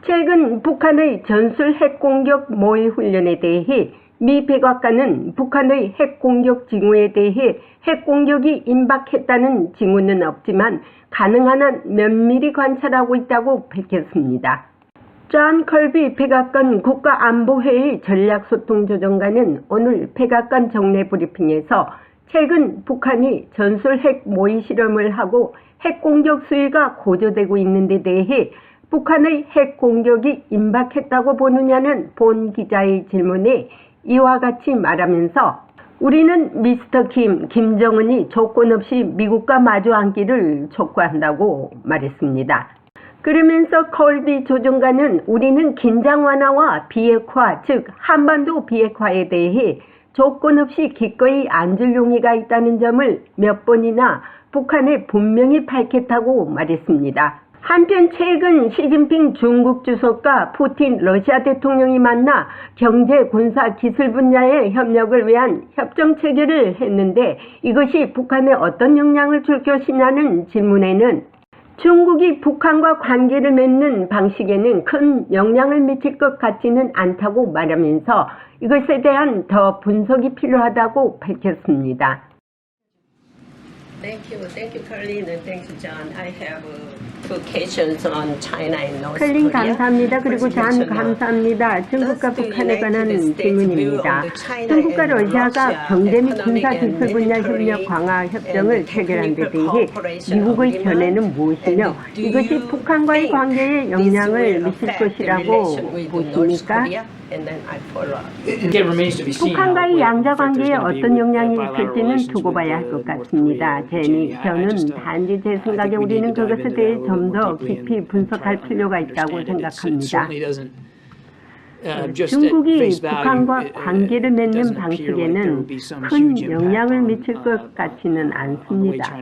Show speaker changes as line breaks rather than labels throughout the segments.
최근 북한의 전술 핵공격 모의 훈련에 대해 미 백악관은 북한의 핵공격 징후에 대해 핵공격이 임박했다는 징후는 없지만 가능한 한 면밀히 관찰하고 있다고 밝혔습니다. 존 컬비 백악관 국가안보회의 전략소통조정관은 오늘 백악관 정례 브리핑에서 최근 북한이 전술 핵 모의 실험을 하고 핵공격 수위가 고조되고 있는 데 대해 북한의 핵공격이 임박했다고 보느냐는 본 기자의 질문에 이와 같이 말하면서 우리는 미스터 김정은이 조건 없이 미국과 마주 앉기를 촉구한다고 말했습니다. 그러면서 컬비 조정관은 우리는 긴장 완화와 비핵화, 즉 한반도 비핵화에 대해 조건 없이 기꺼이 앉을 용의가 있다는 점을 몇 번이나 북한에 분명히 밝혔다고 말했습니다. 한편 최근 시진핑 중국 주석과 푸틴 러시아 대통령이 만나 경제, 군사, 기술 분야의 협력을 위한 협정 체결을 했는데 이것이 북한에 어떤 영향을 줄 것이냐는 질문에는 중국이 북한과 관계를 맺는 방식에는 큰 영향을 미칠 것 같지는 않다고 말하면서 이것에 대한 더 분석이 필요하다고 밝혔습니다.
Thank you, Carlin, and thank you, John. I have two questions on China and North
컬린
Korea.
감사합니다. 그리고 잔 감사합니다. 중국과 북한에 관한 질문입니다. 중국과 러시아가 경제 및 군사 기술 분야 협력 강화 협정을 체결한 데 대해 미국의 견해는 무엇이며 이것이 북한과의 관계에 영향을 미칠 것이라고 보십니까? 북한과의 양자 관계에 어떤 영향이 있을지는 두고 봐야 할 것 같습니다. 저는 단지 제 생각에 우리는 그것에 대해 좀 더 깊이 분석할 필요가 있다고 생각합니다. 중국이 북한과 관계를 맺는 방식에는 큰 영향을 미칠 것 같지는 않습니다.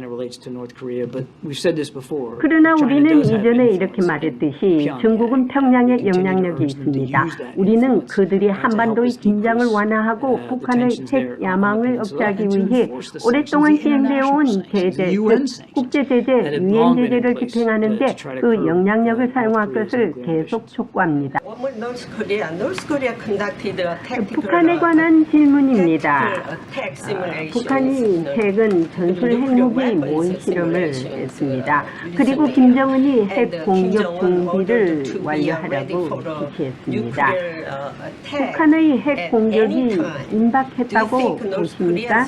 그러나 우리는 이전에 이렇게 말했듯이 중국은 평양에 영향력이 있습니다. 우리는 그들이 한반도의 긴장을 완화하고 북한의 핵 야망을 억제하기 위해 오랫동안 시행되어 온 제재, 즉 국제제재, 유엔 제재를 집행하는 데 그 영향력을 사용할 것을 계속 촉구합니다. 북한에 관한 질문입니다. 북한이 최근 전술 핵무기 모의 실험을 했습니다. 그리고 김정은이 핵 공격 준비를 완료하라고 지시했습니다. 북한의 핵 공격이 임박했다고 보십니까?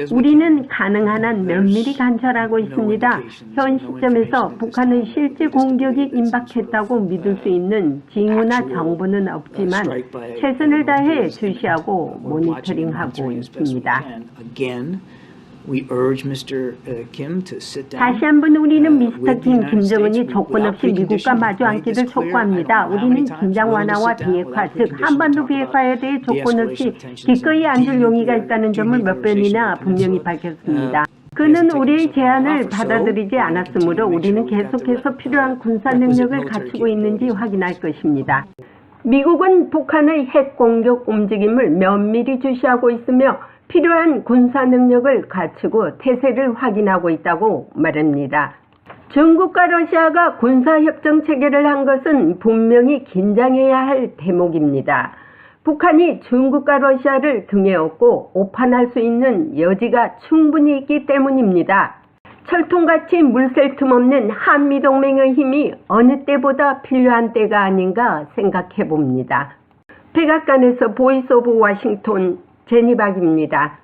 우리는 가능한 한 면밀히 관찰하고 있습니다. 현 시점에서 북한의 실제 공격이 임박했다고 믿을 수 있는 징후나 정보는 없지만 최선을 다해 주시하고 모니터링하고 있습니다. 다시 한번 우리는 미스터 김정은이 조건 없이 미국과 마주 앉기를 촉구합니다. 우리는 긴장 완화와 비핵화, 즉 한반도 비핵화에 대해 조건 없이 기꺼이 앉을 용의가 있다는 점을 몇 번이나 분명히 밝혔습니다. 그는 우리의 제안을 받아들이지 않았으므로 우리는 계속해서 필요한 군사 능력을 갖추고 있는지 확인할 것입니다. 미국은 북한의 핵 공격 움직임을 면밀히 주시하고 있으며 필요한 군사 능력을 갖추고 태세를 확인하고 있다고 말합니다. 중국과 러시아가 군사협정 체결을 한 것은 분명히 긴장해야 할 대목입니다. 북한이 중국과 러시아를 등에 업고 오판할 수 있는 여지가 충분히 있기 때문입니다. 철통같이 물샐 틈 없는 한미동맹의 힘이 어느 때보다 필요한 때가 아닌가 생각해 봅니다. 백악관에서 보이스 오브 워싱턴 제니박입니다.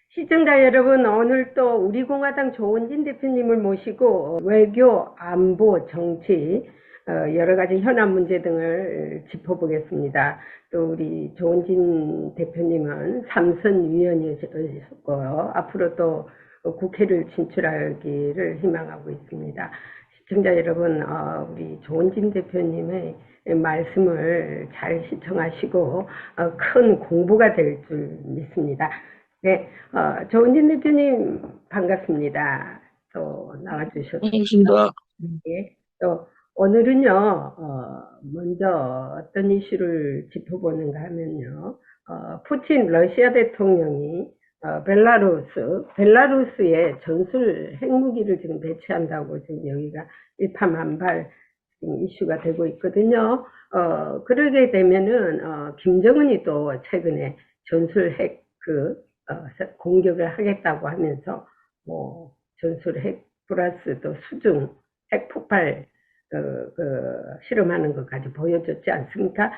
시청자 여러분, 오늘 또 우리공화당 조원진 대표님을 모시고 외교, 안보, 정치 여러 가지 현안 문제 등을 짚어보겠습니다. 또 우리 조원진 대표님은 삼선 위원이셨고요. 앞으로 또 국회를 진출하기를 희망하고 있습니다. 시청자 여러분, 우리 조원진 대표님의 말씀을 잘 시청하시고 큰 공부가 될 줄 믿습니다. 네, 조은진 대표님 반갑습니다. 또 나와주셔서
반갑습니다.
예, 또 오늘은요 먼저 어떤 이슈를 짚어보는가 하면요, 푸틴 러시아 대통령이 벨라루스에 전술 핵무기를 지금 배치한다고 지금 여기가 일파만발 지금 이슈가 되고 있거든요. 그러게 되면은, 김정은이 또 최근에 전술 핵 공격을 하겠다고 하면서, 뭐, 전술 핵 플러스 또 수중 핵 폭발, 실험하는 것까지 보여줬지 않습니까?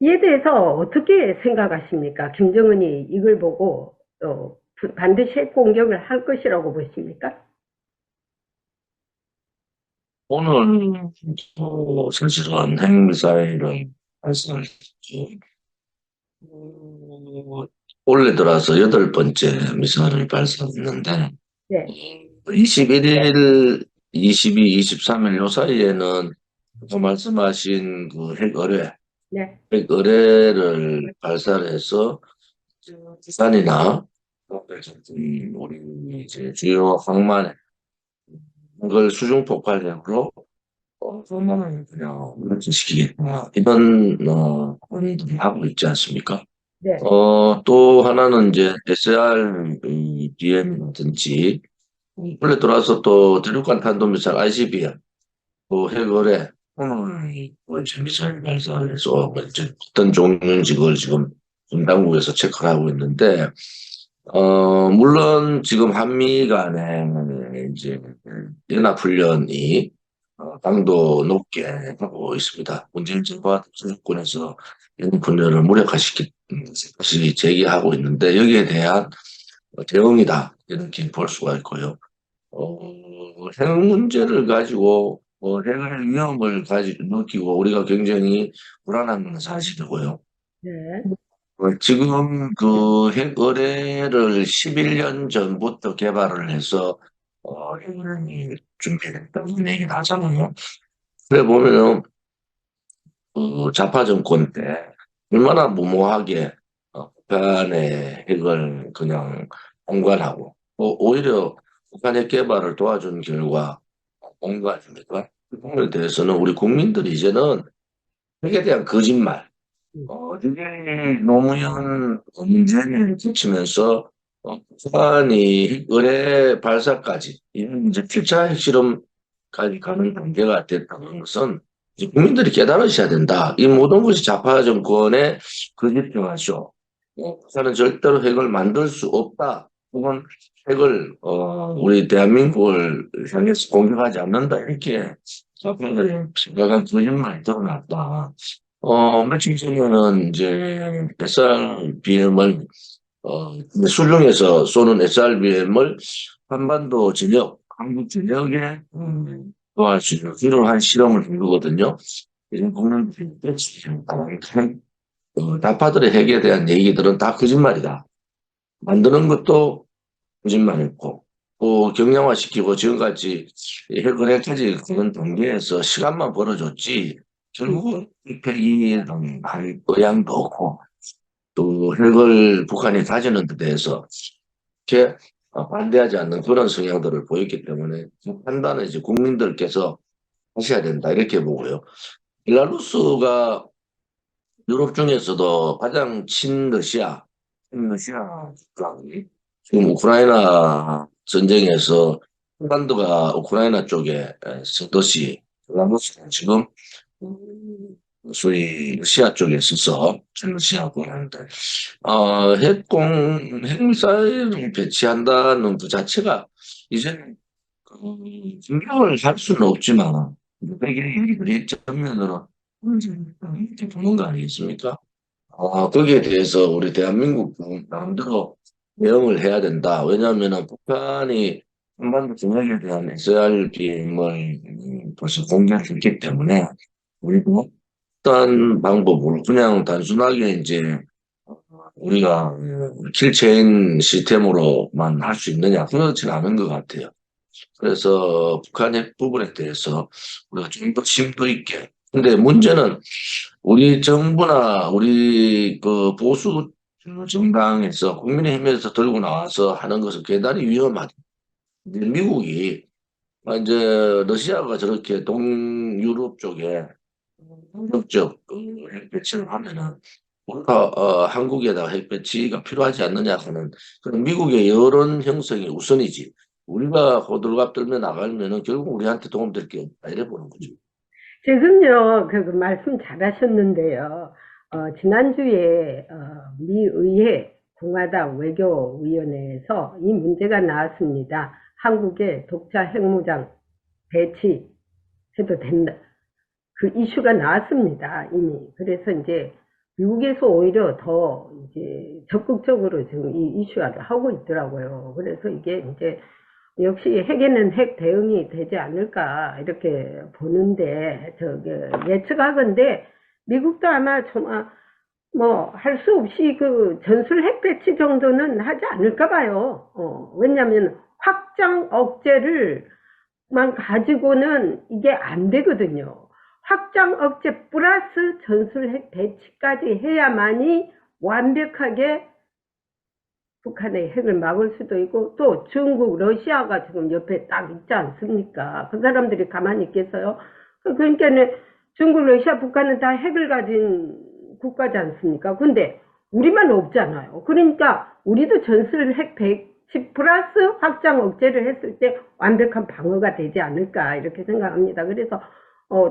이에 대해서 어떻게 생각하십니까? 김정은이 이걸 보고 또 반드시 핵 공격을 할 것이라고 보십니까?
오늘 사실은 핵미사일을 발사했죠. 어, 올해 들어서 여덟 번째 미사일을 발사했는데
네,
21일, 22, 23일 요 사이에는 아까 말씀하신 그
네,
핵 의뢰를 발사해서 부산이나 우리 이제 주요 항만에 그걸 수중 폭발력으로 그러면은 그냥 시키겠구나 이런 건들이 하고 있지 않습니까?
네,
또 하나는 이제 SRBM이라든지 원래 들어와서 또 대륙간 탄도미사일 ICBM 또 해결에 오늘 미사일 발사해서 이제 어떤 종류인지 그걸 지금 당국에서 체크를 하고 있는데 물론 지금 한미 간에 이제 연합훈련이 강도 높게 하고 있습니다. 문재인 정권에서 연합훈련을 무력화시키 것이 제기하고 있는데 여기에 대한 대응이다 이렇게 볼 수가 있고요. 핵 문제를 가지고 핵의 위험을 느끼고 우리가 굉장히 불안한 건 사실이고요.
네,
지금 그 핵 의뢰를 11년 전부터 개발을 해서 핵을 준비했다는 얘기를 하잖아요. 그래 보면은 좌파 정권 때 얼마나 무모하게 북한의 핵을 그냥 공갈하고 오히려 북한 핵 개발을 도와준 결과 온거 아닙니까? 그 부분에 대해서는 우리 국민들이 이제는 핵에 대한 거짓말 이게 노무현 문재인을 거치면서 북한이 의뢰 발사까지 이런 이제 필자 핵실험까지 가는 단계가 됐다는 것은 이제 국민들이 깨달으셔야 된다. 이 모든 것이 좌파 정권의 거짓말이죠. 북한은 절대로 핵을 만들 수 없다. 혹은 핵을 우리 대한민국을 향해서 공격하지 않는다. 이렇게 좌파들이 생각한 거짓말이 드러났다. 며칠 전에는 이제 SRBM을 수중에서 쏘는 SRBM을 한반도 전역, 한국 전역에 또할 수 있는 그러한 실험을 한 거거든요. 이런 국민들이 다파들의 핵에 대한 얘기들은 다 거짓말이다. 만드는 것도 거짓말이고, 또 경량화시키고 지금까지 핵을 핵까지 그런 단계에서 시간만 벌어줬지, 결국은 핵이 할 의향도 없고, 또 핵을 북한이 가지는 데 대해서 이렇게 반대하지 않는 그런 성향들을 보였기 때문에 그 판단은 이제 국민들께서 하셔야 된다 이렇게 보고요. 벨라루스가 유럽 중에서도 가장 친러시아 국가이 지금 우크라이나 전쟁에서 폴란드가 우크라이나 쪽에 서듯이 벨라루스는 지금 소위 러시아 쪽에 있어서 친러시아고 하는데 핵미사일을 배치한다는 그 자체가 이제는 공격을 할 수는 없지만 이게 전면으로 이렇게 보는 거 아니겠습니까? 거기에 대해서 우리 대한민국 나름대로 대응을 해야 된다. 왜냐하면 북한이 한반도 전역에 대한 SRBM을 벌써 공개했기 때문에 우리도 어떤 방법으로 그냥 단순하게 이제 우리가 킬체인 시스템으로만 할 수 있느냐 그렇지는 않은 것 같아요. 그래서 북한의 부분에 대해서 우리가 좀 더 심도 있게. 근데 문제는 우리 정부나 우리 그 보수 정당에서 국민의힘에서 들고 나와서 하는 것은 대단히 위험하다. 미국이 이제 러시아가 저렇게 동유럽 쪽에 공격적 핵 배치를 하면은 우리가 한국에다가 핵 배치가 필요하지 않느냐 하는 그런 미국의 여론 형성이 우선이지. 우리가 호들갑 떨며 나가면은 결국 우리한테 도움될 게 없다 이래 보는 거죠.
지금요, 그 말씀 잘하셨는데요. 지난주에 미 의회 공화당 외교위원회에서 이 문제가 나왔습니다. 한국에 독자 핵무장 배치해도 된다. 그 이슈가 나왔습니다, 이미. 그래서 이제 미국에서 오히려 더 이제 적극적으로 지금 이 이슈화를 하고 있더라고요. 그래서 이게 이제 역시 핵에는 핵 대응이 되지 않을까 이렇게 보는데 예측하건대 미국도 아마 뭐 할 수 없이 그 전술 핵 배치 정도는 하지 않을까 봐요. 왜냐하면 확장 억제를만 가지고는 이게 안 되거든요. 확장 억제 플러스 전술 핵 배치까지 해야만이 완벽하게 북한의 핵을 막을 수도 있고, 또 중국, 러시아가 지금 옆에 딱 있지 않습니까? 그 사람들이 가만히 있겠어요? 그러니까는 중국, 러시아, 북한은 다 핵을 가진 국가지 않습니까? 근데 우리만 없잖아요. 그러니까 우리도 전술 핵 배치 플러스 확장 억제를 했을 때 완벽한 방어가 되지 않을까 이렇게 생각합니다. 그래서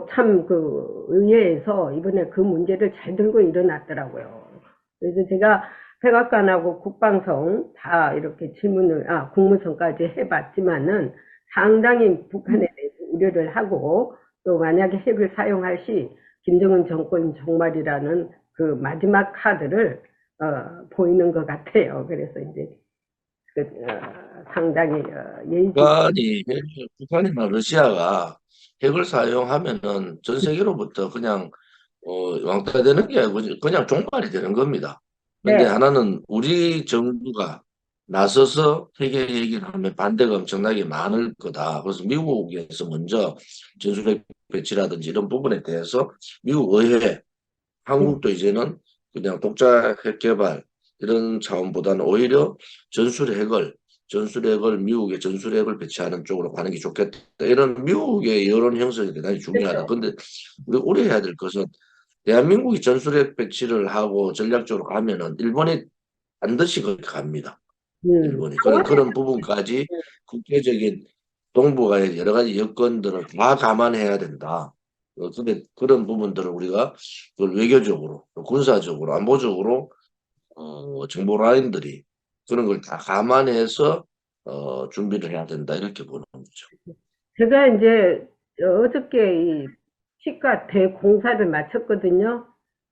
참 그 의회에서 이번에 그 문제를 잘 들고 일어났더라고요. 그래서 제가 백악관하고 국방성 다 이렇게 국무성까지 해봤지만은 상당히 북한에 대해서 우려를 하고, 또 만약에 핵을 사용할 시 김정은 정권 종말이라는 그 마지막 카드를 보이는 것 같아요. 그래서 이제 상당히
북한이나 러시아가 핵을 사용하면은 전 세계로부터 그냥 왕따 되는 게 아니고 그냥 종말이 되는 겁니다. 근데
네,
하나는 우리 정부가 나서서 핵의 얘기를 하면 반대가 엄청나게 많을 거다. 그래서 미국에서 먼저 전술핵 배치라든지 이런 부분에 대해서 미국 의회, 한국도 이제는 그냥 독자 핵 개발 이런 차원보다는 오히려 전술핵을 미국의 전술핵을 배치하는 쪽으로 가는 게 좋겠다. 이런 미국의 여론 형성이 대단히 중요하다.
그렇죠.
근데 우리 우려해야 될 것은 대한민국이 전술핵 배치를 하고 전략적으로 가면은 일본이 반드시 그렇게 갑니다. 일본이. 그런 부분까지 국제적인 동북아의 여러 가지 여건들을 다 감안해야 된다. 근데 그런 부분들을 우리가 그걸 외교적으로, 군사적으로, 안보적으로, 정보 라인들이 그런 걸 다 감안해서, 준비를 해야 된다. 이렇게 보는 거죠.
제가 이제 어저께 이 치과 대공사를 마쳤거든요.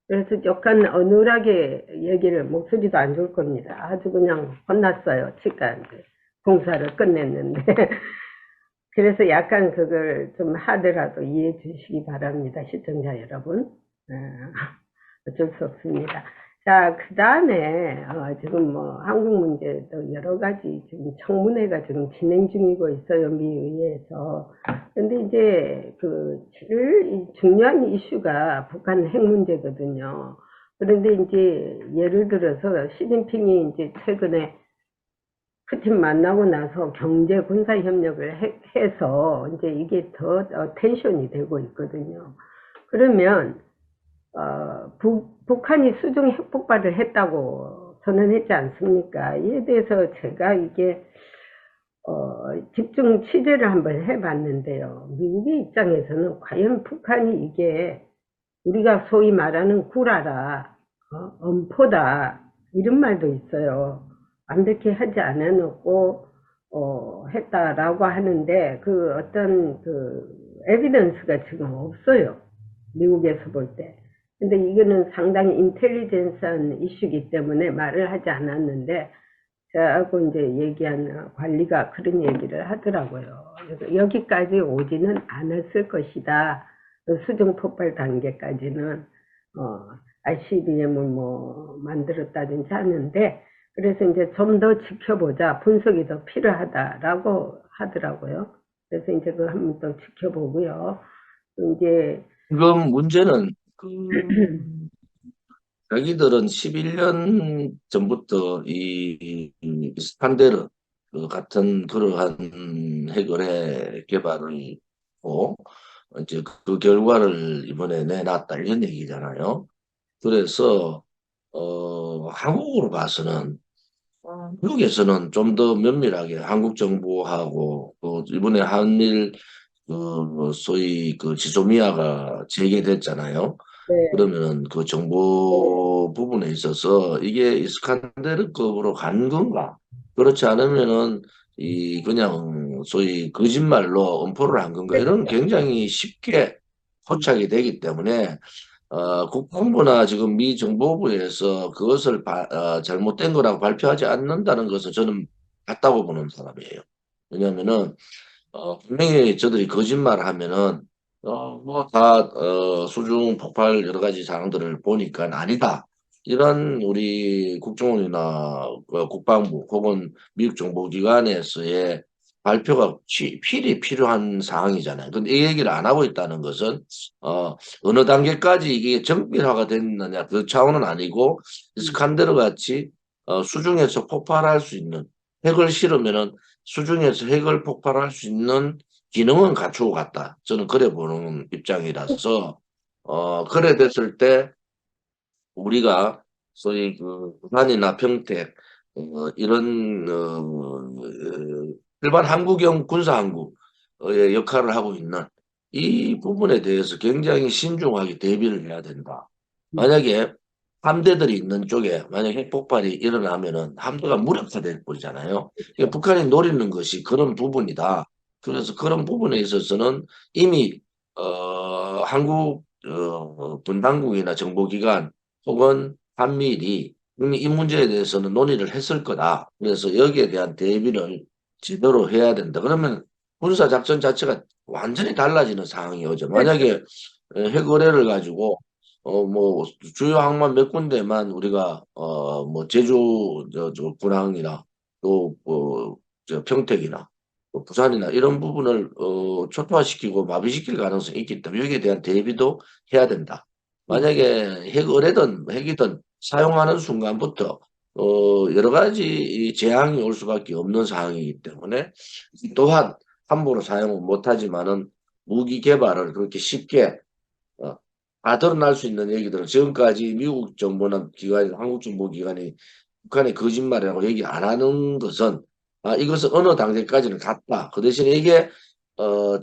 그래서 약간 어눌하게 목소리도 안 좋을 겁니다. 아주 그냥 혼났어요. 치과한테. 공사를 끝냈는데. 그래서 약간 그걸 좀 하더라도 이해해 주시기 바랍니다. 시청자 여러분. 어쩔 수 없습니다. 자, 그 다음에, 지금 뭐, 한국 문제도 여러 가지 지금 청문회가 지금 진행 중이고 있어요, 미의회에서. 근데 이제 제일 중요한 이슈가 북한 핵 문제거든요. 그런데 이제 예를 들어서 시진핑이 이제 최근에 푸틴 만나고 나서 경제 군사 협력을 해서 이제 이게 더 텐션이 되고 있거든요. 그러면 북한이 수중 핵폭발을 했다고 선언했지 않습니까? 이에 대해서 제가 이게 집중 취재를 한번 해봤는데요. 미국의 입장에서는 과연 북한이 이게 우리가 소위 말하는 구라다, 엄포다 이런 말도 있어요. 완벽히 하지 않아놓고 했다라고 하는데 그 어떤 에비던스가 지금 없어요. 미국에서 볼 때. 근데 이거는 상당히 인텔리전스한 이슈이기 때문에 말을 하지 않았는데, 저하고 이제 얘기한 관리가 그런 얘기를 하더라고요. 그래서 여기까지 오지는 않았을 것이다. 수중 폭발 단계까지는, ICBM을 뭐 만들었다든지 하는데, 그래서 이제 좀 더 지켜보자. 분석이 더 필요하다라고 하더라고요. 그래서 이제 그거 한번 더 지켜보고요. 이제,
지금 문제는 자기들은 11년 전부터 이 스판데르 같은 그러한 핵을 개발을 하고 이제 그 결과를 이번에 내놨다 이런 얘기잖아요. 그래서 한국으로 봐서는 미국에서는 좀 더 면밀하게 한국 정부하고 또 이번에 한일 소위 그 지소미아가 재개됐잖아요.
네.
그러면은 그 정보 부분에 있어서 이게 이스칸데르급으로 간 건가? 그렇지 않으면은 이 그냥 소위 거짓말로 엄포를 한 건가? 이런 굉장히 쉽게 포착이 되기 때문에 국방부나 지금 미 정보부에서 그것을 잘못된 거라고 발표하지 않는다는 것은 저는 맞다고 보는 사람이에요. 왜냐하면은 분명히 저들이 거짓말을 하면은 뭐 다 수중 폭발 여러 가지 상황들을 보니까 아니다. 이런 우리 국정원이나 국방부 혹은 미국 정보기관에서의 발표가 필히 필요한 상황이잖아요. 근데 이 얘기를 안 하고 있다는 것은 어느 단계까지 이게 정밀화가 됐느냐 그 차원은 아니고 이스칸데르 같이 수중에서 폭발할 수 있는 핵을 실으면은 수중에서 핵을 폭발할 수 있는 기능은 갖추고 갔다. 저는 그래 보는 입장이라서 그래 됐을 때 우리가 소위 그 부산이나 평택 이런 일반 항구경 군사항구의 역할을 하고 있는 이 부분에 대해서 굉장히 신중하게 대비를 해야 된다. 만약에 함대들이 있는 쪽에 만약 핵폭발이 일어나면은 함대가 무력화될 뿐이잖아요. 그러니까 북한이 노리는 것이 그런 부분이다. 그래서 그런 부분에 있어서는 이미 한국 분당국이나 정보기관 혹은 한미일이 이미 이 문제에 대해서는 논의를 했을 거다. 그래서 여기에 대한 대비를 제대로 해야 된다. 그러면 군사작전 자체가 완전히 달라지는 상황이 오죠. 만약에 핵 의뢰를 가지고 뭐 주요 항만 몇 군데만 우리가 뭐 제주 저 군항이나 또저 평택이나 또 부산이나 이런 부분을 초토화시키고 마비시킬 가능성이 있기 때문에 여기에 대한 대비도 해야 된다. 만약에 핵 의뢰든 핵이든 사용하는 순간부터 여러 가지 이 재앙이 올 수밖에 없는 상황이기 때문에 또한 함부로 사용은 못하지만은 무기 개발을 그렇게 쉽게 어, 다 드러날 수 있는 얘기들은 지금까지 미국 정부나 기관이 한국 정부 기관이 북한의 거짓말이라고 얘기 안 하는 것은 이것은 어느 단계까지는 갔다. 그 대신에 이게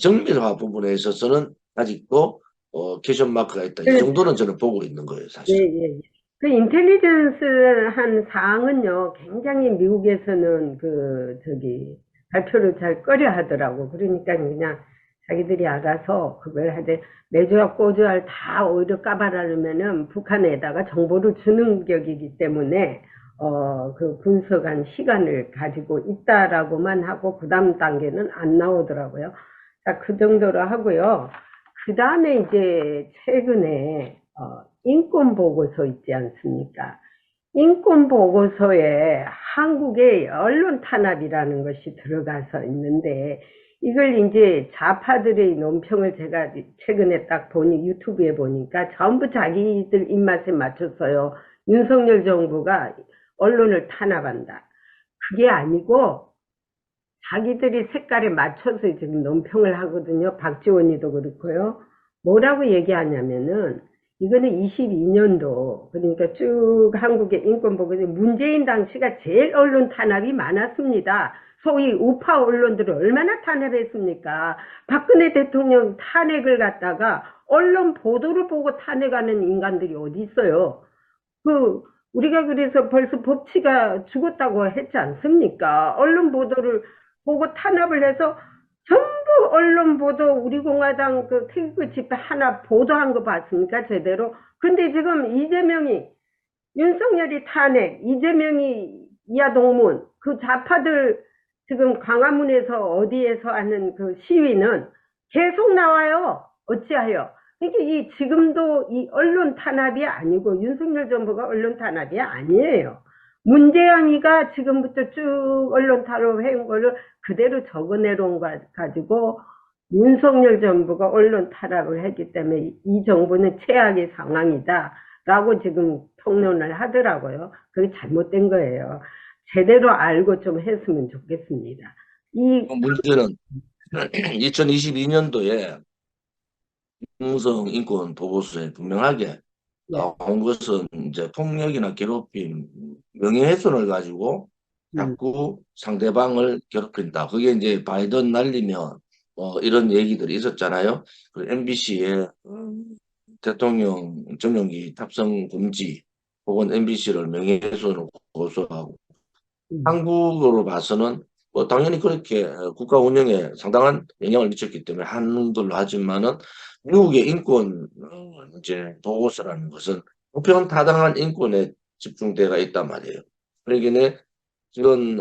정밀화 부분에 있어서는 아직도 퀘션 마크가 있다. 이
네.
정도는 저는 보고 있는 거예요,
예,
사실은.
예. 예. 그 인텔리전스 한 사항은요, 굉장히 미국에서는 발표를 잘 꺼려 하더라고. 그러니까 그냥 자기들이 알아서 그걸 하되, 매주와 꼬주알 다 오히려 까발하려면은 북한에다가 정보를 주는 격이기 때문에, 그 분석한 시간을 가지고 있다라고만 하고, 그 다음 단계는 안 나오더라고요. 자, 그 정도로 하고요. 그 다음에 이제 최근에 인권 보고서 있지 않습니까? 인권 보고서에 한국의 언론 탄압이라는 것이 들어가서 있는데 이걸 이제 좌파들의 논평을 제가 최근에 딱 보니 유튜브에 보니까 전부 자기들 입맛에 맞췄어요. 윤석열 정부가 언론을 탄압한다. 그게 아니고 자기들이 색깔에 맞춰서 지금 논평을 하거든요. 박지원이도 그렇고요. 뭐라고 얘기하냐면은 이거는 22년도 그러니까 쭉 한국의 인권 보고서 문재인 당시가 제일 언론 탄압이 많았습니다. 소위 우파 언론들을 얼마나 탄압했습니까? 박근혜 대통령 탄핵을 갖다가 언론 보도를 보고 탄핵하는 인간들이 어디 있어요? 우리가 그래서 벌써 법치가 죽었다고 했지 않습니까? 언론 보도를 보고 탄압을 해서 전부 언론 보도 우리 공화당 그 태극기 집회 하나 보도한 거 봤습니까? 제대로. 근데 지금 이재명이 윤석열이 탄핵, 이재명이 이하동문 그 좌파들 지금 광화문에서 어디에서 하는 그 시위는 계속 나와요. 어찌하여? 그러니까 이 지금도 이 언론 탄압이 아니고 윤석열 정부가 언론 탄압이 아니에요. 문재영이가 지금부터 쭉 언론 탄압해온 거를 그대로 적어내놓은 거 가지고 윤석열 정부가 언론 탄압을 했기 때문에 이 정부는 최악의 상황이다라고 지금 통론을 하더라고요. 그게 잘못된 거예요. 제대로 알고 좀 했으면 좋겠습니다.
문제는 2022년도에 공성 인권 보고서에 분명하게
예.
나온 것은 이제 폭력이나 괴롭힘, 명예훼손을 가지고
음.
자꾸 상대방을 괴롭힌다. 그게 이제 바이든 날리면 이런 얘기들이 있었잖아요. 그 MBC에 대통령 전용기 탑승 금지 혹은 MBC를 명예훼손으로 고소하고
음.
한국으로 봐서는 뭐 당연히 그렇게 국가 운영에 상당한 영향을 미쳤기 때문에 하는 걸로 하지만은 미국의 인권 이제 보고서라는 것은 보편 타당한 인권에 집중되어 있단 말이에요. 그러기에 이런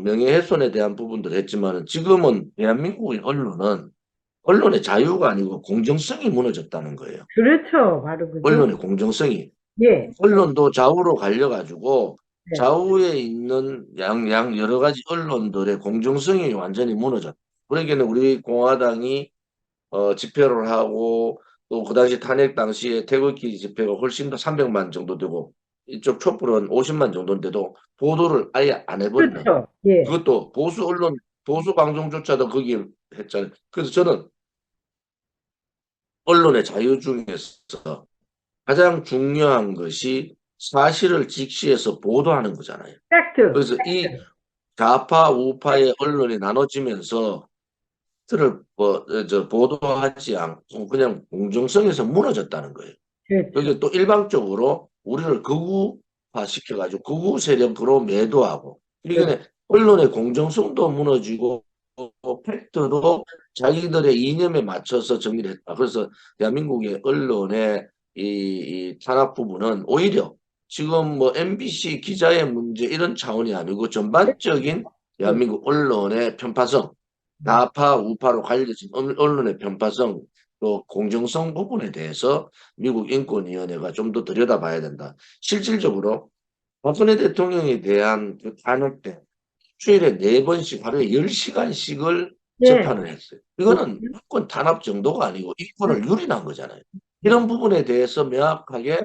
명예훼손에 대한 부분들 했지만은 지금은 대한민국의 언론의 자유가 아니고 공정성이 무너졌다는 거예요.
그렇죠. 바로 그죠.
언론의 공정성이.
예.
언론도 좌우로 갈려가지고
네.
좌우에 있는 여러 가지 언론들의 공정성이 완전히 무너졌다. 그러기에는 우리 공화당이 집회를 하고 또 그 당시 탄핵 당시에 태극기 집회가 훨씬 더 300만 정도 되고 이쪽 촛불은 50만 정도인데도 보도를 아예 안 해버리는
그렇죠. 예.
그것도 보수 언론 보수 방송조차도 거기 했잖아요. 그래서 저는 언론의 자유 중에서 가장 중요한 것이 사실을 직시해서 보도하는 거잖아요.
팩트.
그래서 이 좌파 우파의 언론이 나눠지면서 들을 보도하지 않고 그냥 공정성에서 무너졌다는 거예요.
그렇죠.
여기 또 일방적으로 우리를 극우화 시켜가지고 극우 세력으로 매도하고
그렇죠.
이게 언론의 공정성도 무너지고 팩트도 자기들의 이념에 맞춰서 정리를 했다. 그래서 대한민국의 언론의 이 탄압 부분은 오히려 지금 뭐 MBC 기자의 문제 이런 차원이 아니고 전반적인
예.
대한민국 언론의 편파성, 좌파 우파로 갈려진 언론의 편파성 또 공정성 부분에 대해서 미국 인권위원회가 좀 더 들여다봐야 된다. 실질적으로 박근혜 대통령에 대한 그 탄핵 때 일주일에 4번씩 하루에 10시간씩을
예.
재판을 했어요. 이거는 인권 탄압 정도가 아니고 인권을 유린한 거잖아요. 이런 부분에 대해서 명확하게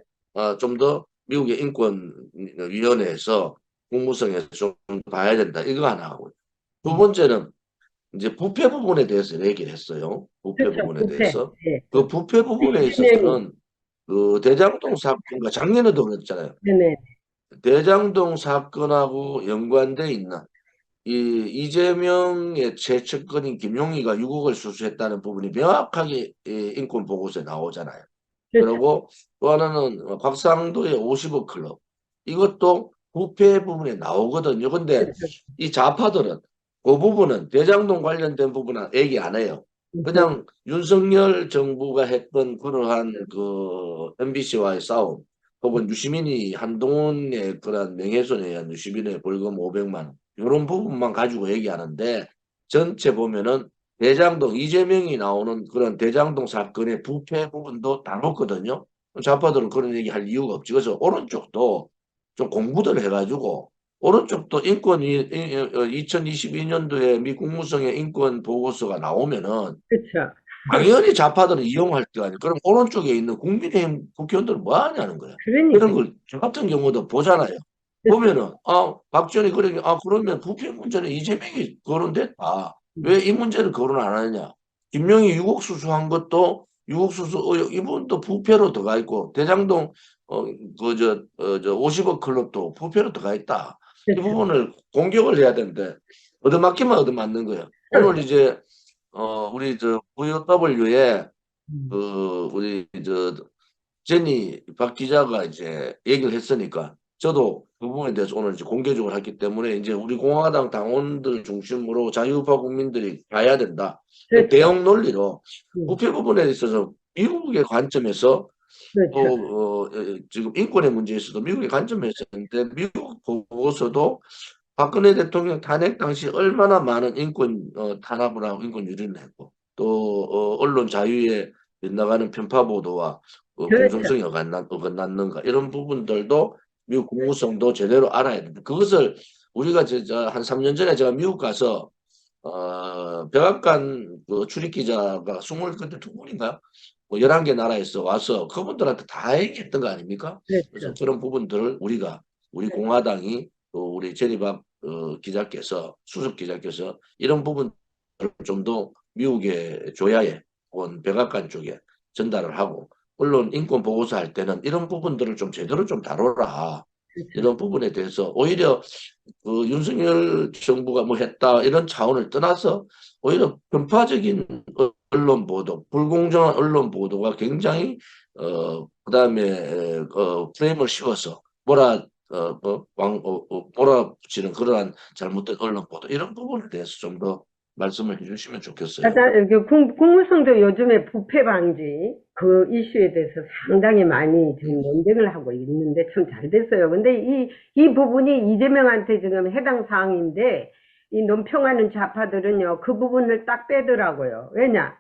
좀 더 미국의 인권위원회에서 국무성에서 좀 봐야 된다. 이거 하나 하고요. 두 번째는 이제 부패 부분에 대해서 얘기를 했어요. 부패
그렇죠.
부분에
부패.
대해서.
예.
그 부패 부분에
이재명이.
있어서는 그 대장동 사건과 작년에도 그랬잖아요.
네네.
대장동 사건하고 연관돼 있는 이 이재명의 최측근인 김용희가 6억을 수수했다는 부분이 명확하게 인권 보고서에 나오잖아요.
그렇죠.
그리고 또 하나는 곽상도의 50억 클럽. 이것도 부패 부분에 나오거든요. 근데
그렇죠.
이 좌파들은 그 부분은 대장동 관련된 부분은 얘기 안 해요. 그냥 윤석열 정부가 했던 그러한 그 MBC와의 싸움 혹은 유시민이 한동훈의 그런 명예훼손에 의한 유시민의 벌금 500만 원 이런 부분만 가지고 얘기하는데 전체 보면은 대장동 이재명이 나오는 그런 대장동 사건의 부패 부분도 다뤘거든요. 좌파들은 그런 얘기 할 이유가 없지. 그래서 오른쪽도 좀 공부들 해가지고 오른쪽도 인권이 2022년도에 미 국무성의 인권 보고서가 나오면은
그렇죠.
당연히 좌파들은 이용할 거 아니에요. 그럼 오른쪽에 있는 국민의힘 국회의원들은 뭐 하냐는 거야.
그러니까.
이런 걸 저 같은 경우도 보잖아요.
그렇죠.
보면은 박지원이 그러게 그러면 부패 문제는 이재명이 거론됐다. 왜 이 문제를 거론 안 하느냐. 김명희 6억 수수한 것도 6억 수수 이분도 부패로 들어가 있고 대장동 저 50억 클럽도 부패로 들어가 있다. 이
그렇죠.
부분을 공격을 해야 되는데 얻어맞기만 얻어맞는 거예요. 오늘 이제 우리 저 VOW에
음.
우리 저 제니 박 기자가 이제 얘기를 했으니까 저도 그 부분에 대해서 오늘 이제 공개적으로 했기 때문에 이제 우리 공화당 당원들 중심으로 자유우파 국민들이 봐야 된다. 그
그렇죠.
대형 논리로
음.
부패 부분에 있어서 미국의 관점에서
그렇죠.
지금 인권의 문제에 있어도 미국의 관점에서 있는데 미국 보고서도 박근혜 대통령 탄핵 당시 얼마나 많은 인권 탄압을 하고 인권 유린을 했고 또 언론 자유에 빗나가는 편파 보도와
그렇죠.
공정성이 어긋났는가 이런 부분들도 미국 국무성도 제대로 알아야 된다. 그것을 우리가 한 3년 전에 제가 미국 가서 백악관 그 출입 기자가 22분인가요? 뭐 11개 나라에서 와서 그분들한테 다 얘기했던 거 아닙니까? 그래서
그렇죠.
그런 부분들을 우리 공화당이 또 우리 제리박 기자께서 수석 기자께서 이런 부분을 좀 더 미국의 조야에 혹은 백악관 쪽에 전달을 하고 언론 인권 보고서 할 때는 이런 부분들을 좀 제대로 좀 다뤄라. 이런 부분에 대해서 오히려 그 윤석열 정부가 뭐 했다 이런 차원을 떠나서 오히려 편파적인 언론 보도, 불공정한 언론 보도가 굉장히 그다음에 프레임을 씌워서 몰아붙이는 그러한 잘못된 언론 보도 이런 부분에 대해서 좀 더 말씀을 해주시면 좋겠어요.
국무성도 요즘에 부패 방지 그 이슈에 대해서 상당히 많이 지금 논쟁을 하고 있는데 참 잘 됐어요. 근데 이 부분이 이재명한테 지금 해당 사항인데 이 논평하는 좌파들은요, 그 부분을 딱 빼더라고요. 왜냐?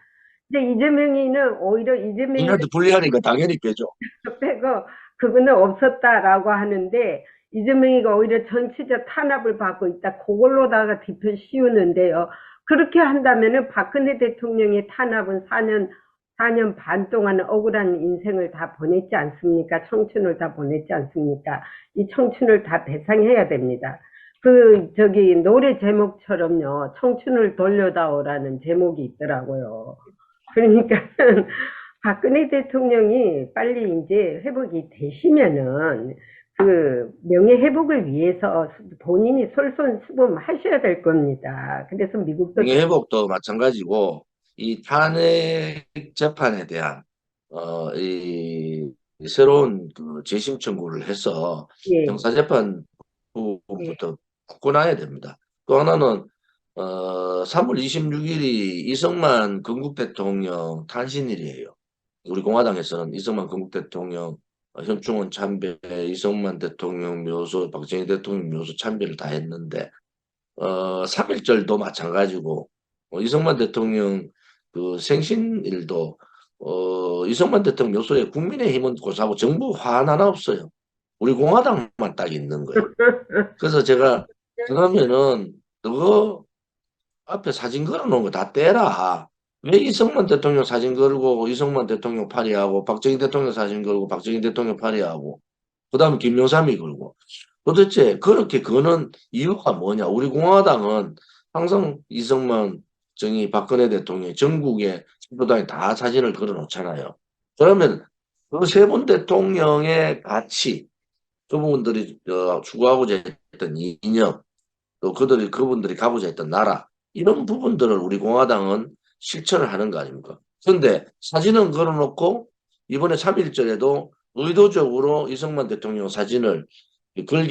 이제 이재명이는 오히려 이재명이
우리한테 불리하니까 당연히 빼죠.
빼고 그거는 없었다라고 하는데 이재명이가 오히려 정치적 탄압을 받고 있다. 그걸로다가 뒤편 씌우는데요. 그렇게 한다면은 박근혜 대통령의 탄압은 4년 반 동안 억울한 인생을 다 보냈지 않습니까? 청춘을 다 보냈지 않습니까? 이 청춘을 다 배상해야 됩니다. 노래 제목처럼요. 청춘을 돌려다오라는 제목이 있더라고요. 그러니까 박근혜 대통령이 빨리 이제 회복이 되시면은 그 명예 회복을 위해서 본인이 솔선수범하셔야 될 겁니다. 그래서 미국도
회복도 마찬가지고 이 탄핵 재판에 대한 이 새로운 그 재심 청구를 해서
예,
형사재판 부분부터 바꿔놔야 됩니다. 또 하나는 3월 26일이 이승만 건국 대통령 탄신일이에요. 우리 공화당에서는 이승만 건국 대통령 현충원 참배, 이승만 대통령 묘소, 박정희 대통령 묘소 참배를 다 했는데 3.1절도 마찬가지고 이승만 대통령 그 생신일도 이승만 대통령 묘소에 국민의힘은 고사하고 정부 화환 하나 없어요. 우리 공화당만 딱 있는 거예요. 그래서 제가 그러면은 너 앞에 사진 걸어놓은 거 다 떼라. 왜 이승만 대통령 사진 걸고 이승만 대통령 파리하고 박정희 대통령 사진 걸고 박정희 대통령 파리하고 그다음에 김영삼이 걸고 도대체 그렇게 거는 이유가 뭐냐? 우리 공화당은 항상 이승만, 정의, 박근혜 대통령 전국에 지도당에 다 사진을 걸어 놓잖아요. 그러면 그 세 분 대통령의 가치, 그분들이 추구하고자 했던 이념, 또 그분들이 가고자 했던 나라, 이런 부분들을 우리 공화당은 실천을 하는 거 아닙니까? 그런데 사진은 걸어놓고 이번에 3.1절에도 의도적으로 이승만 대통령 사진을 큰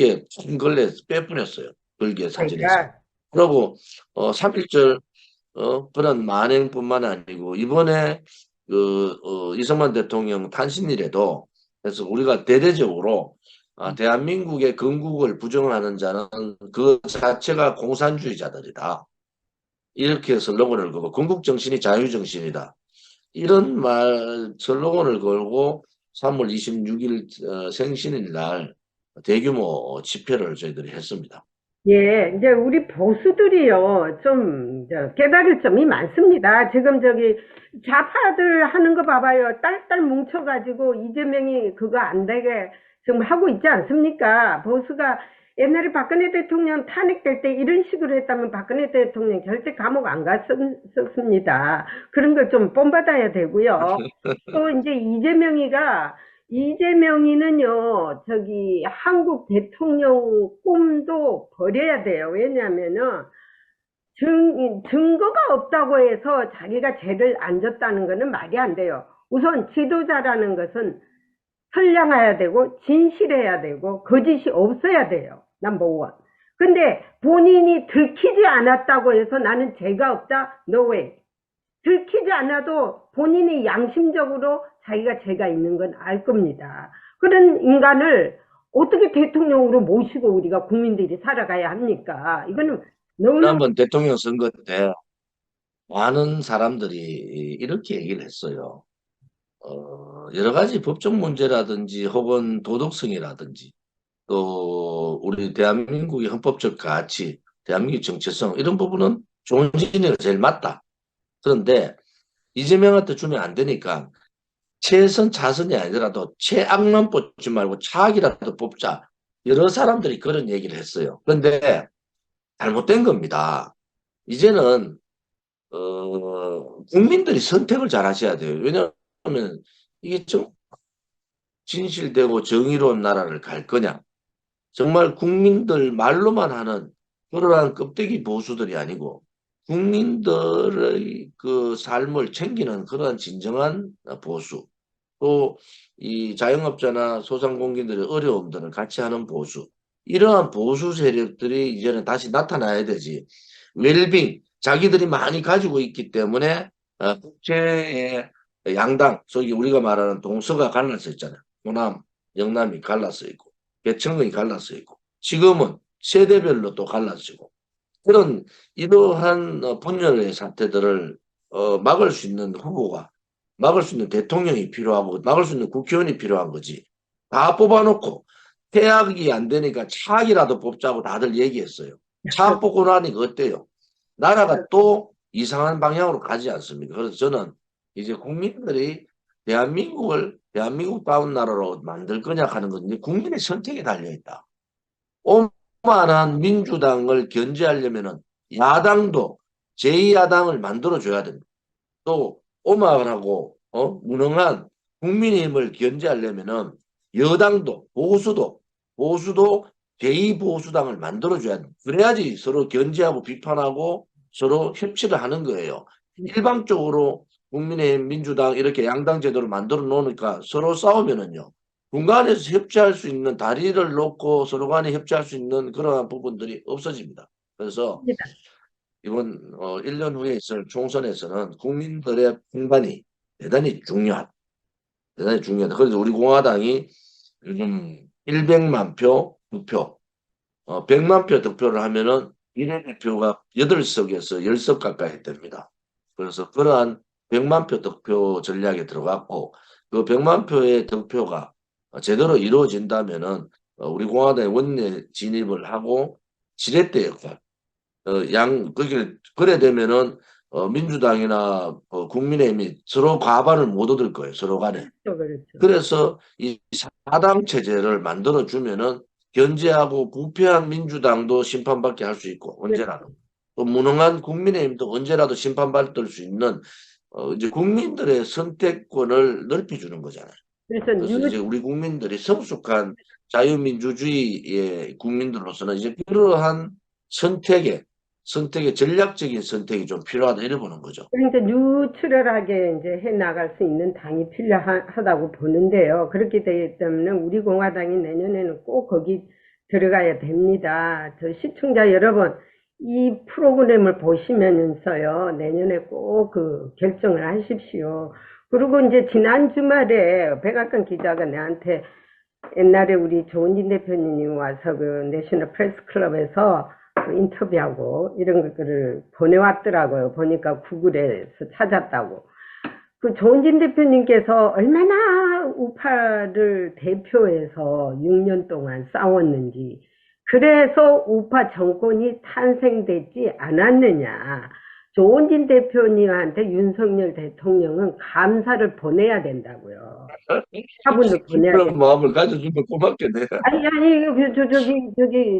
걸레 빼뿌렸어요. 걸개 사진에서.
그러니까
그리고 3.1절 그런 만행뿐만 아니고 이번에 이승만 대통령 탄신일에도 그래서 우리가 대대적으로 대한민국의 건국을 부정하는 자는 그 자체가 공산주의자들이다. 이렇게 슬로건을 걸고 건국 정신이 자유 정신이다. 이런 슬로건을 걸고 3월 26일 생신일 날 대규모 집회를 저희들이 했습니다.
예, 이제 우리 보수들이요, 좀, 깨달을 점이 많습니다. 지금 좌파들 하는 거 봐봐요. 딸딸 뭉쳐가지고 이재명이 그거 안 되게 지금 하고 있지 않습니까? 보수가 옛날에 박근혜 대통령 탄핵될 때 이런 식으로 했다면 박근혜 대통령 절대 감옥 안 갔었습니다. 그런 걸 좀 본받아야 되고요. 또 이제 이재명이는요, 한국 대통령 꿈도 버려야 돼요. 왜냐면은, 증거가 없다고 해서 자기가 죄를 안 졌다는 것은 말이 안 돼요. 우선 지도자라는 것은 선량해야 되고, 진실해야 되고, 거짓이 없어야 돼요. 넘버 원. 근데 본인이 들키지 않았다고 해서 나는 죄가 없다? No way. 들키지 않아도 본인이 양심적으로 자기가 죄가 있는 건 알 겁니다. 그런 인간을 어떻게 대통령으로 모시고 우리가 국민들이 살아가야 합니까? 이거는 너무너무
지난번 대통령 선거 때 많은 사람들이 이렇게 얘기를 했어요. 여러 가지 법적 문제라든지 혹은 도덕성이라든지 또 우리 대한민국의 헌법적 가치, 대한민국의 정체성 이런 부분은 존진이가 제일 맞다. 그런데 이재명한테 주면 안 되니까 최선 차선이 아니더라도 최악만 뽑지 말고 차악이라도 뽑자. 여러 사람들이 그런 얘기를 했어요. 그런데 잘못된 겁니다. 이제는 국민들이 선택을 잘 하셔야 돼요. 왜냐하면 이게 좀 진실되고 정의로운 나라를 갈 거냐? 정말 국민들 말로만 하는 그러한 껍데기 보수들이 아니고 국민들의 그 삶을 챙기는 그러한 진정한 보수. 또 이 자영업자나 소상공인들의 어려움들을 같이 하는 보수. 이러한 보수 세력들이 이제는 다시 나타나야 되지. 웰빙, 자기들이 많이 가지고 있기 때문에 국제의 양당, 소위 우리가 말하는 동서가 갈라서 있잖아요. 호남, 영남이 갈라서 있고 계층이 갈라서 있고 지금은 세대별로 또 갈라지고 그런 이러한 분열의 사태들을 막을 수 있는 후보가 막을 수 있는 대통령이 필요하고 막을 수 있는 국회의원이 필요한 거지. 다 뽑아놓고 태학이 안 되니까 차학이라도 뽑자고 다들 얘기했어요. 차학 뽑고 나니까 어때요? 나라가 또 이상한 방향으로 가지 않습니까? 그래서 저는 이제 국민들이 대한민국다운 나라로 만들 거냐 하는 건 이제 국민의 선택에 달려있다. 오만한 민주당을 견제하려면은 야당도 제2야당을 만들어줘야 됩니다. 또 오만하고 무능한 국민의힘을 견제하려면은 여당도 보수도 제2보수당을 만들어줘야 됩니다. 그래야지 서로 견제하고 비판하고 서로 협치를 하는 거예요. 일방적으로 국민의힘, 민주당 이렇게 양당 제도를 만들어 놓으니까 서로 싸우면은요. 중간에서 협치할 수 있는 다리를 놓고 서로 간에 협치할 수 있는 그러한 부분들이 없어집니다. 그래서 이번 1년 후에 있을 총선에서는 국민들의 평판이 대단히 중요하다. 대단히 중요하다. 그래서 우리 공화당이 요즘 100만 표 득표, 100만 표 득표를 하면은 비례대표가 8석에서 10석 가까이 됩니다. 그래서 그러한 100만 표 득표 전략에 들어갔고 그 100만 표의 득표가 제대로 이루어진다면은 우리 공화당의 원내 진입을 하고 지렛대 역할, 그래 되면은 민주당이나 국민의힘이 서로 과반을 못 얻을 거예요. 서로 간에.
그렇죠.
그래서 이 사당 체제를 만들어 주면은 견제하고 부패한 민주당도 심판받게 할 수 있고 언제라도 또 무능한 국민의힘도 언제라도 심판받을 수 있는 이제 국민들의 선택권을 넓혀주는 거잖아요. 그래서 이제 우리 국민들이 성숙한 자유민주주의의 국민들로서는 이제 그러한 선택의 전략적인 선택이 좀 필요하다 이래 보는 거죠.
그러니까 뉴트럴하게 이제 해 나갈 수 있는 당이 필요하다고 보는데요. 그렇기 때문에 우리 공화당이 내년에는 꼭 거기 들어가야 됩니다. 저 시청자 여러분, 이 프로그램을 보시면서요, 내년에 꼭 그 결정을 하십시오. 그리고 이제 지난 주말에 백악관 기자가 내한테 옛날에 우리 조은진 대표님이 와서 그 내셔널 프레스 클럽에서 인터뷰하고 이런 것들을 보내왔더라고요. 보니까 구글에서 찾았다고. 그 조은진 대표님께서 얼마나 우파를 대표해서 6년 동안 싸웠는지, 그래서 우파 정권이 탄생되지 않았느냐. 조은진 대표님한테 윤석열 대통령은 감사를 보내야 된다고요. 화분을 보내야
그런
된다.
마음을 가져주면 고맙겠네.
아니,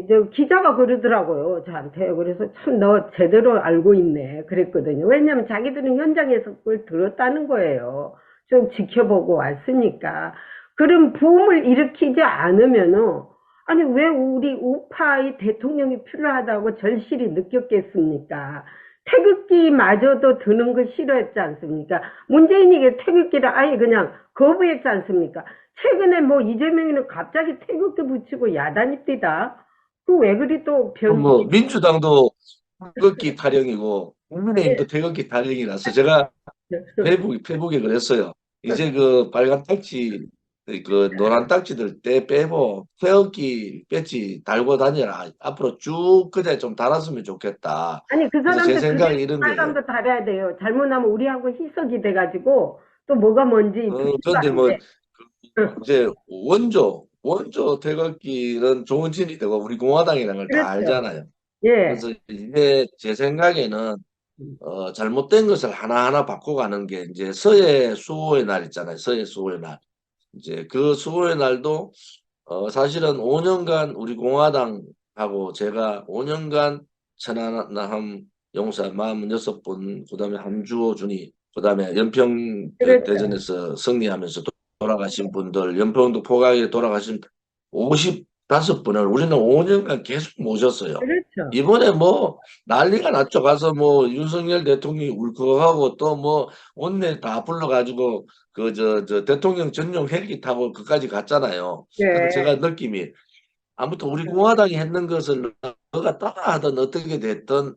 저 기자가 그러더라고요, 저한테. 그래서 참 너 제대로 알고 있네. 그랬거든요. 왜냐면 자기들은 현장에서 그걸 들었다는 거예요. 좀 지켜보고 왔으니까. 그런 부음을 일으키지 않으면은, 아니, 왜 우리 우파의 대통령이 필요하다고 절실히 느꼈겠습니까? 태극기마저도 드는 거 싫어했지 않습니까? 문재인이 태극기를 아예 그냥 거부했지 않습니까? 최근에 뭐 이재명이는 갑자기 태극기 붙이고 야단이 뛰다. 그 왜 그리 또
뭐 민주당도 태극기 타령이고 국민의힘도 태극기 타령이라서 제가 페이북에 그랬어요. 이제 그 빨간 딱지 그 노란 딱지들 떼 빼고 태극기 배지 달고 다니라. 앞으로 쭉 그냥 좀 달았으면 좋겠다.
아니, 그
그래서 제
사람들
생각이
그게
이런 거예요.
빨간도 달아야 돼요. 잘못하면 우리하고 희석이 돼가지고 또 뭐가 뭔지
그런데 뭐
응.
이제 원조 태극기는 조은진이 되고 우리 공화당이라는 걸 다
그렇죠.
알잖아요.
예.
그래서 이게 제 생각에는 잘못된 것을 하나하나 바꿔가는 게 이제 서해 수호의 날 있잖아요. 서해 수호의 날. 이제 그 수호의 날도 사실은 5년간 우리 공화당하고 제가 5년간 천안함 용사 46분, 그다음에 함주호 준이, 그다음에 연평
그렇죠.
대전에서 승리하면서 돌아가신 분들, 연평도 포항에 돌아가신 55분을 우리는 5년간 계속 모셨어요.
그렇죠.
이번에 뭐 난리가 났죠. 가서 뭐 윤석열 대통령이 울컥하고 또 뭐 원내 다 불러가지고 그 저 대통령 전용 헬기 타고 그까지 갔잖아요. 그래서
네.
제가 느낌이 아무튼 우리 공화당이 했는 것을 너가 따라하든 어떻게 됐든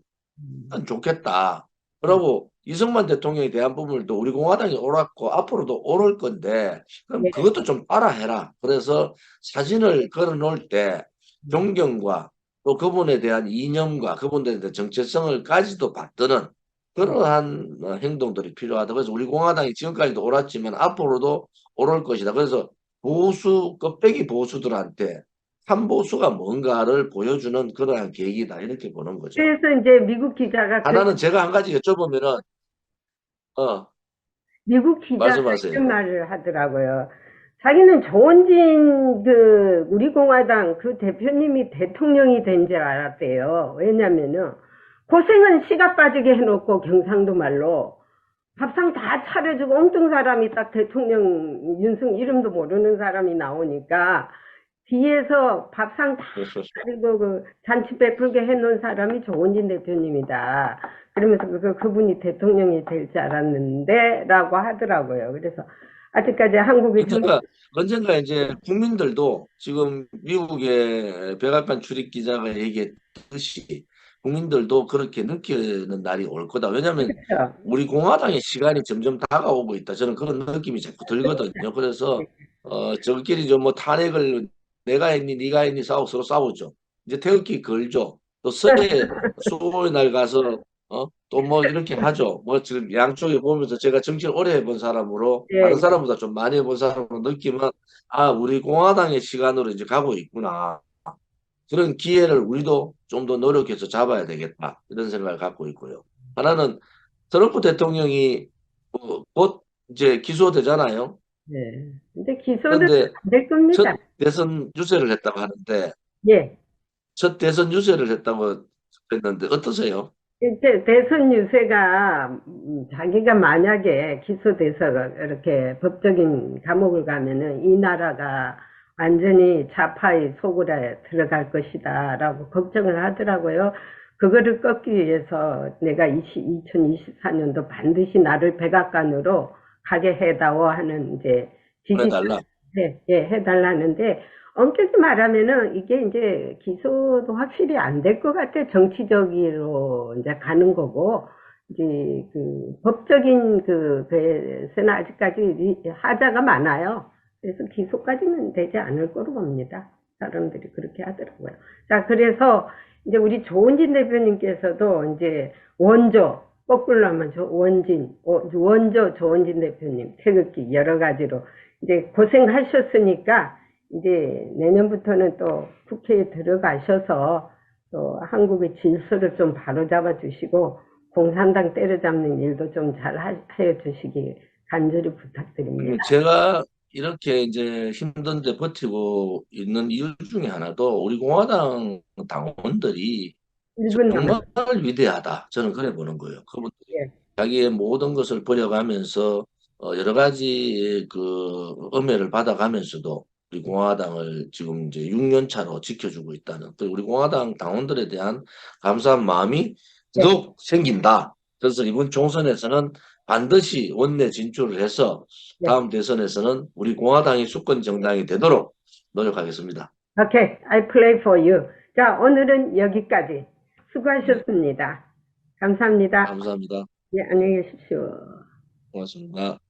좋겠다. 그리고 이승만 대통령에 대한 부분도 우리 공화당이 옳았고 앞으로도 옳을 건데 그럼
네.
그것도 좀 따라해라. 그래서 사진을 걸어 놓을 때 존경과 또 그분에 대한 이념과 그분에 대한 정체성을까지도 받드는 그러한 행동들이 필요하다. 그래서 우리 공화당이 지금까지도 옳았지만 앞으로도 옳을 것이다. 그래서 보수 껍데기 보수들한테 참보수가 뭔가를 보여주는 그러한 계기다. 이렇게 보는 거죠.
그래서 이제 미국 기자가
하나는 제가 한 가지 여쭤보면은,
미국 기자가
말씀하세요.
이런 말을 하더라고요. 자기는 조원진 우리 공화당 그 대표님이 대통령이 된 줄 알았대요. 왜냐면은 고생은 씨가 빠지게 해놓고 경상도 말로 밥상 다 차려주고 엉뚱 사람이 딱 대통령 윤승 이름도 모르는 사람이 나오니까 뒤에서 밥상 다 차리고 그 잔치 베풀게 해놓은 사람이 조원진 대표님이다. 그러면서 그분이 대통령이 될 줄 알았는데 라고 하더라고요. 그래서 아직까지 한국의
언젠가 이제 국민들도 지금 미국의 백악관 출입 기자가 얘기했듯이 국민들도 그렇게 느끼는 날이 올 거다. 왜냐하면
그렇죠.
우리 공화당의 시간이 점점 다가오고 있다. 저는 그런 느낌이 자꾸 들거든요. 그래서 저끼리 좀 뭐 탄핵을 내가 했니 네가 했니 서로 싸우죠. 이제 태극기 걸죠. 또 수호의 날 가서 또 뭐 이렇게 하죠. 뭐 지금 양쪽에 보면서 제가 정치를 오래 해본 사람으로
예,
다른
예.
사람보다 좀 많이 해본 사람으로 느끼면 아 우리 공화당의 시간으로 이제 가고 있구나. 그런 기회를 우리도 좀 더 노력해서 잡아야 되겠다. 이런 생각을 갖고 있고요. 하나는 트럼프 대통령이 곧 이제 기소되잖아요.
네. 근데 기소는
그런데
안 될 겁니다.
첫 대선 유세를 했다고 하는데
예.
첫 대선 유세를 했다고 했는데 어떠세요?
이제 대선 유세가 자기가 만약에 기소돼서 이렇게 법적인 감옥을 가면은 이 나라가 완전히 좌파의 속으로 들어갈 것이다 라고 걱정을 하더라고요. 그거를 꺾기 위해서 내가 2024년도 반드시 나를 백악관으로 가게 해다오 하는 이제 지지,
보내달라.
예, 해달라는데 엄격히 말하면은 이게 이제 기소도 확실히 안 될 것 같아. 정치적으로 이제 가는 거고, 이제 그 법적인 배에서는 아직까지 하자가 많아요. 그래서 기소까지는 되지 않을 거로 봅니다. 사람들이 그렇게 하더라고요. 자, 그래서 이제 우리 조은진 대표님께서도 이제 원조, 거꾸로 하면 원조 조은진 대표님 태극기 여러 가지로 이제 고생하셨으니까 이제 내년부터는 또 국회에 들어가셔서 또 한국의 질서를 좀 바로잡아 주시고 공산당 때려잡는 일도 좀 잘 해 주시기 간절히 부탁드립니다.
제가 이렇게 이제 힘든데 버티고 있는 이유 중에 하나도 우리 공화당 당원들이
1분
정말
남았습니다.
위대하다. 저는 그래 보는 거예요. 그분들이
예.
자기의 모든 것을 버려가면서 여러 가지 그 엄해를 받아가면서도 우리 공화당을 지금 이제 6년 차로 지켜주고 있다는 또 우리 공화당 당원들에 대한 감사한 마음이
예.
더욱 생긴다. 그래서 이번 총선에서는 반드시 원내 진출을 해서
예.
다음 대선에서는 우리 공화당이 수권 정당이 되도록 노력하겠습니다.
오케이, I play for you. 자, 오늘은 여기까지. 수고하셨습니다. 감사합니다.
감사합니다.
예, 안녕히 계십시오.
고맙습니다.